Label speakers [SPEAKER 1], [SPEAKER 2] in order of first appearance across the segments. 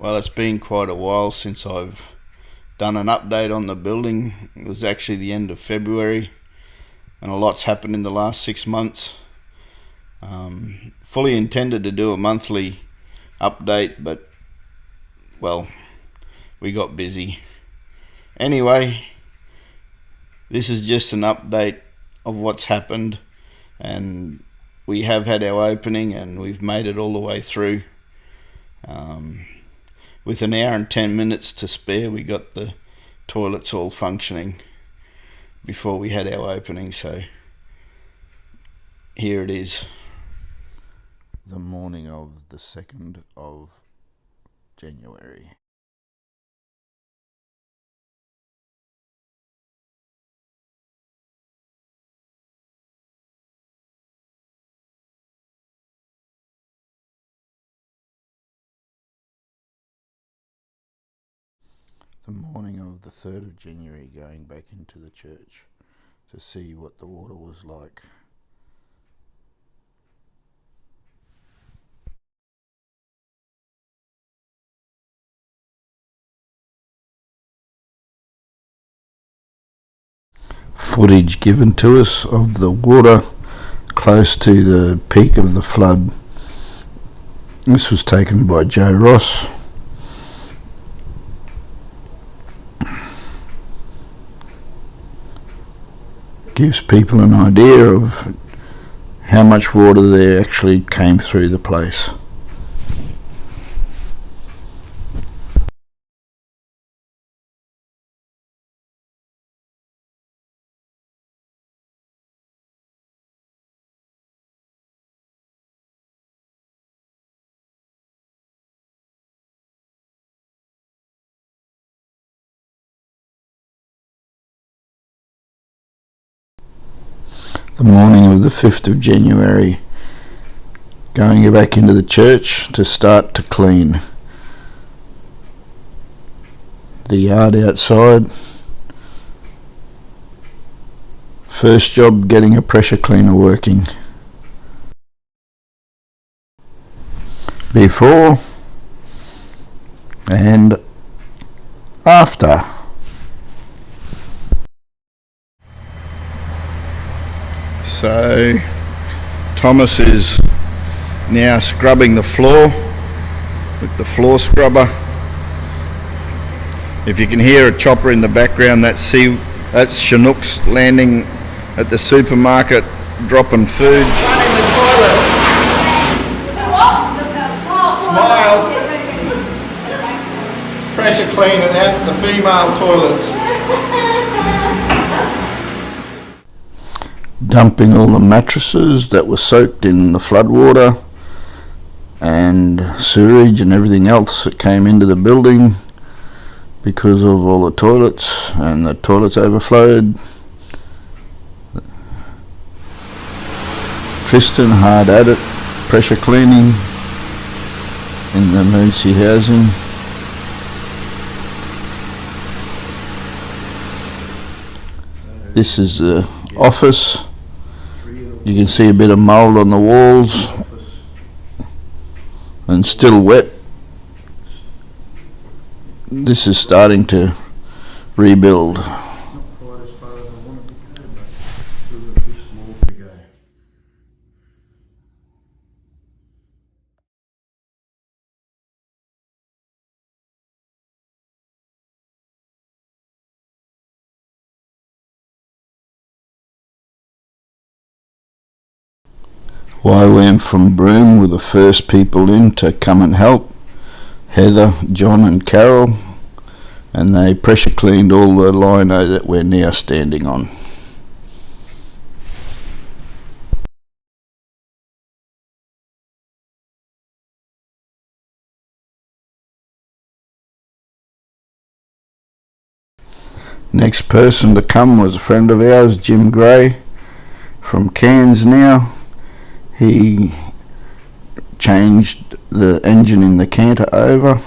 [SPEAKER 1] Well, it's been quite a while since I've done an update on the building. It was actually the end of February, and a lot's happened in the last 6 months. Fully intended to do a monthly update, but, well, we got busy. Anyway, this is just an update of what's happened, and we have had our opening and we've made it all the way through. With an hour and 10 minutes to spare, we got the toilets all functioning before we had our opening, so here it is. The morning of the 2nd of January. The morning of the 3rd of January, going back into the church to see what the water was like. Footage given to us of the water close to the peak of the flood. This was taken by Joe Ross. Gives people an idea of how much water there actually came through the place. The morning of the 5th of January, going back into the church to start to clean the yard outside. First job, getting a pressure cleaner working. Before and after. So Thomas is now scrubbing the floor with the floor scrubber. If you can hear a chopper in the background, that's Chinooks landing at the supermarket, dropping food. Smile. Pressure cleaning out the female toilets. Dumping all the mattresses that were soaked in the floodwater and sewage and everything else that came into the building because of all the toilets, and the toilets overflowed. Tristan hard at it, pressure cleaning in the emergency housing. This is the office. You can see a bit of mould on the walls and still wet. This is starting to rebuild. YWAM from Broome were the first people in to come and help. Heather, John and Carol, and they pressure cleaned all the lino that we're now standing on. Next person to come was a friend of ours, Jim Gray, from Cairns now. He changed the engine in the canter over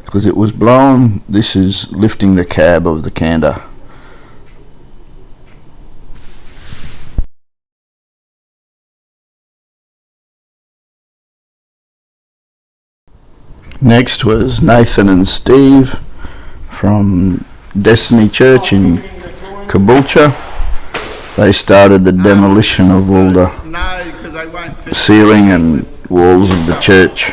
[SPEAKER 1] because it was blown. This is lifting the cab of the canter. Next was Nathan and Steve from Destiny Church in Caboolture. They started the demolition of all the ceiling and walls of the church.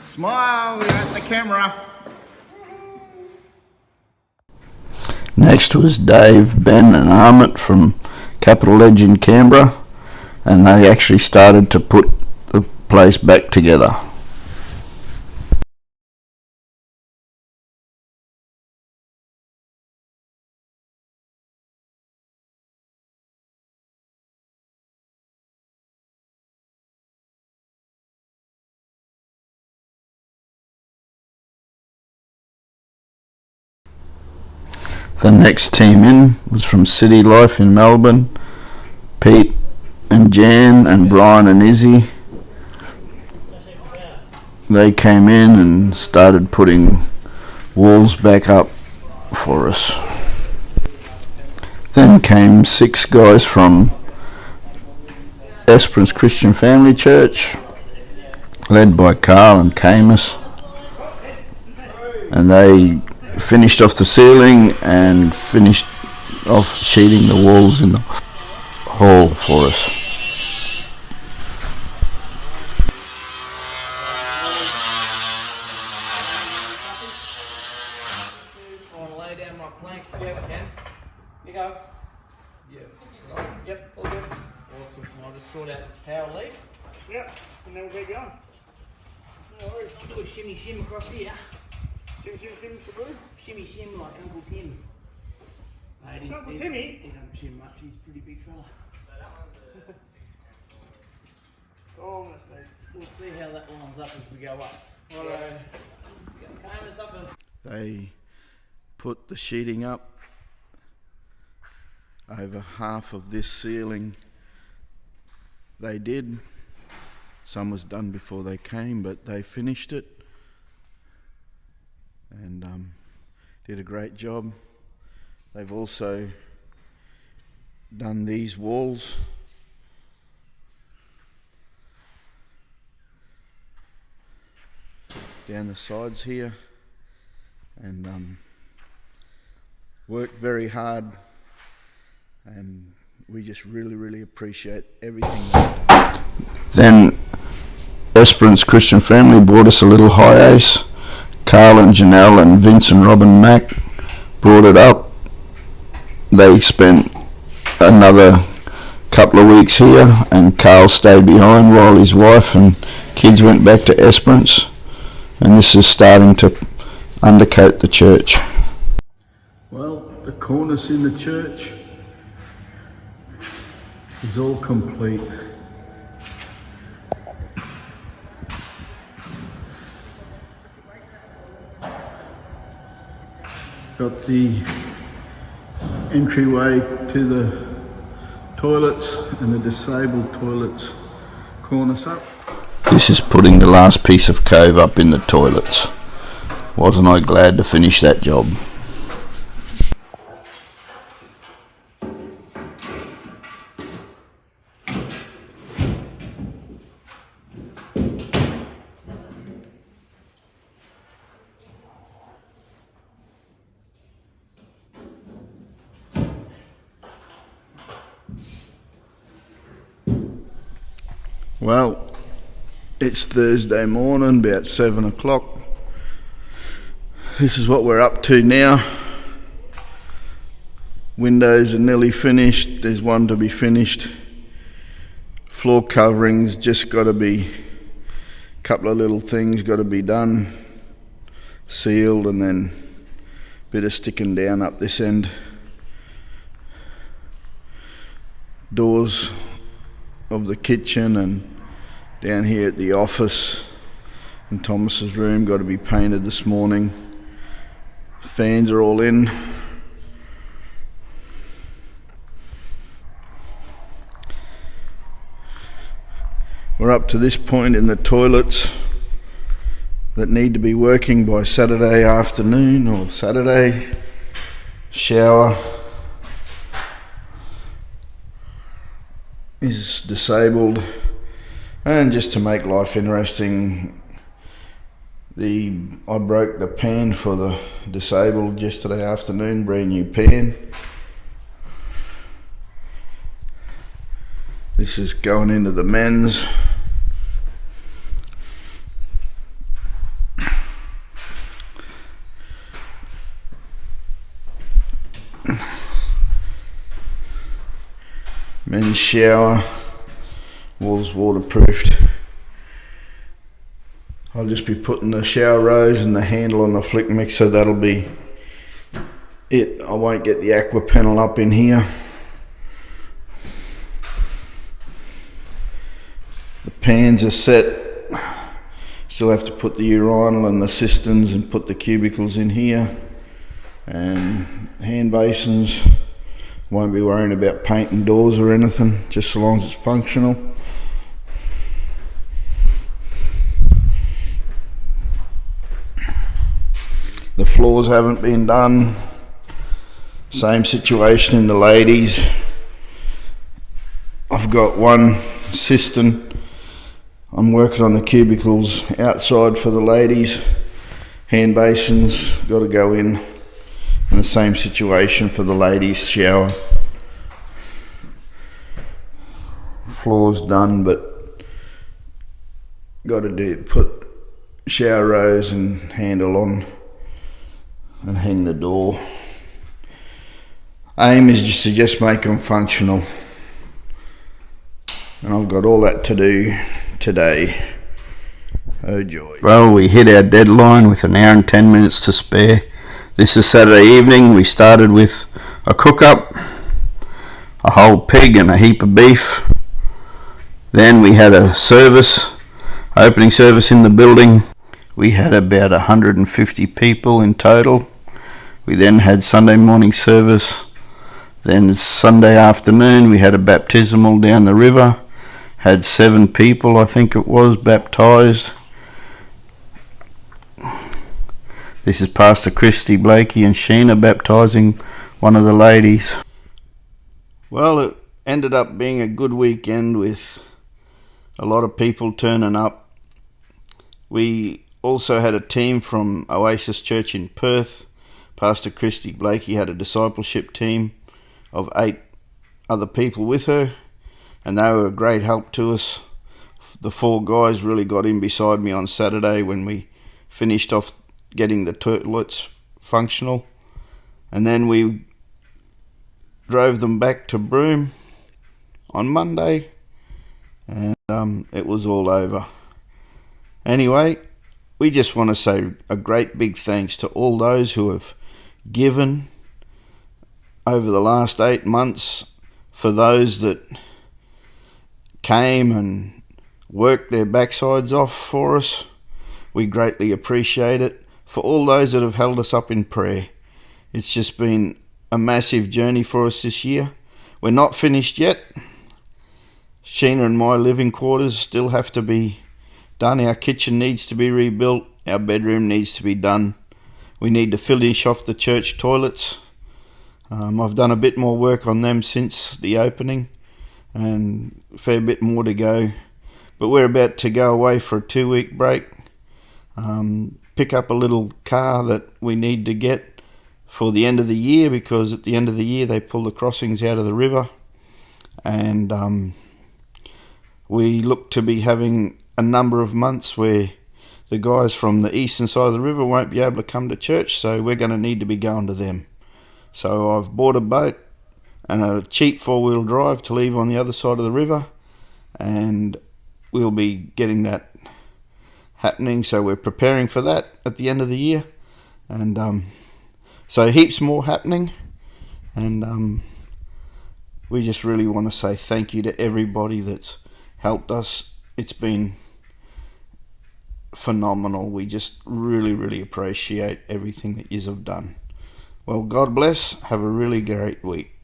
[SPEAKER 2] Smile at the camera.
[SPEAKER 1] Next was Dave, Ben and Armit from Capital Edge in Canberra, and they actually started to put the place back together. The next team in was from City Life in Melbourne, Pete and Jan and Brian and Izzy. They came in and started putting walls back up for us. Then came 6 guys from Esperance Christian Family Church, led by Carl and Camus, and they finished off the ceiling and finished off sheeting the walls in the hall for us.
[SPEAKER 3] I want to lay down my planks. Yeah, I can. You go. Yeah. Yep, all good. Awesome. I'll just sort out this power leak.
[SPEAKER 2] Yep, and then we'll get going. No worries.
[SPEAKER 3] I'll do a shimmy shim across here.
[SPEAKER 2] Shim, shim, shim, shaboo.
[SPEAKER 3] Shimmy shim like Uncle Tim. Mate,
[SPEAKER 2] Uncle Timmy?
[SPEAKER 3] He don't shim much. He's a pretty big fella.
[SPEAKER 2] Oh, that's nice.
[SPEAKER 3] We'll see how that lines up as we go up. Righto. Camus up and...
[SPEAKER 1] They put the sheeting up over half of this ceiling. They did. Some was done before they came, but they finished it and did a great job. They've also done these walls. Down the sides here, and worked very hard, and we just really appreciate everything. Then Esperance Christian Family brought us a little high ace. Carl and Janelle and Vince and Robin Mack brought it up. They spent another couple of weeks here, and Carl stayed behind while his wife and kids went back to Esperance. And this is starting to undercoat the church. Well, the cornice in the church is all complete. Got the entryway to the toilets and the disabled toilets cornice up. This is putting the last piece of cove up in the toilets. Wasn't I glad to finish that job? Well, it's Thursday morning, about 7 o'clock. This is what we're up to now. Windows are nearly finished. There's one to be finished. Floor coverings just got to be, a couple of little things got to be done. Sealed, and then a bit of sticking down up this end. Doors of the kitchen and down here at the office in Thomas's room, got to be painted this morning. Fans are all in. We're up to this point in the toilets that need to be working by Saturday afternoon or Saturday. Shower is disabled, and just to make life interesting, I broke the pan for the disabled yesterday afternoon, brand new pan. This is going into the men's. Men's shower, walls waterproofed. I'll just be putting the shower rose and the handle on the flick mixer, that'll be it. I won't get the aqua panel up in here. The pans are set. Still have to put the urinal and the cisterns and put the cubicles in here. And hand basins. Won't be worrying about painting doors or anything, just so long as it's functional. The floors haven't been done. Same situation in the ladies. I've got one cistern. I'm working on the cubicles outside for the ladies. Hand basins got to go in. And the same situation for the ladies' shower. Floor's done, but got to put shower rose and handle on and hang the door. Aim is just to make them functional, and I've got all that to do today. Oh joy. Well, we hit our deadline with an hour and 10 minutes to spare. This is Saturday evening. We started with a cook-up, a whole pig and a heap of beef. Then we had a service, opening service in the building. We had about 150 people in total. We then had Sunday morning service. Then Sunday afternoon we had a baptismal down the river. Had 7 people, I think it was, baptised. This is Pastor Christy Blakey and Sheena baptising one of the ladies. Well, it ended up being a good weekend with a lot of people turning up. We also had a team from Oasis Church in Perth. Pastor Christy Blakey had a discipleship team of 8 other people with her, and they were a great help to us. The 4 guys really got in beside me on Saturday when we finished off getting the toilets functional, and then we drove them back to Broome on Monday, and it was all over. Anyway, we just want to say a great big thanks to all those who have given over the last 8 months, for those that came and worked their backsides off for us. We greatly appreciate it. For all those that have held us up in prayer, it's just been a massive journey for us this year. We're not finished yet. Sheena and my living quarters still have to be done. Our kitchen needs to be rebuilt. Our bedroom needs to be done. We need to finish off the church toilets. I've done a bit more work on them since the opening, and a fair bit more to go. But we're about to go away for a 2-week break. Pick up a little car that we need to get for the end of the year, because at the end of the year they pull the crossings out of the river, and we look to be having a number of months where the guys from the eastern side of the river won't be able to come to church, so we're going to need to be going to them. So I've bought a boat and a cheap 4-wheel drive to leave on the other side of the river, and we'll be getting that happening. So we're preparing for that at the end of the year, and so heaps more happening, and we just really want to say thank you to everybody that's helped us. It's been phenomenal. We just really, really appreciate everything that yous have done. Well, God bless. Have a really great week.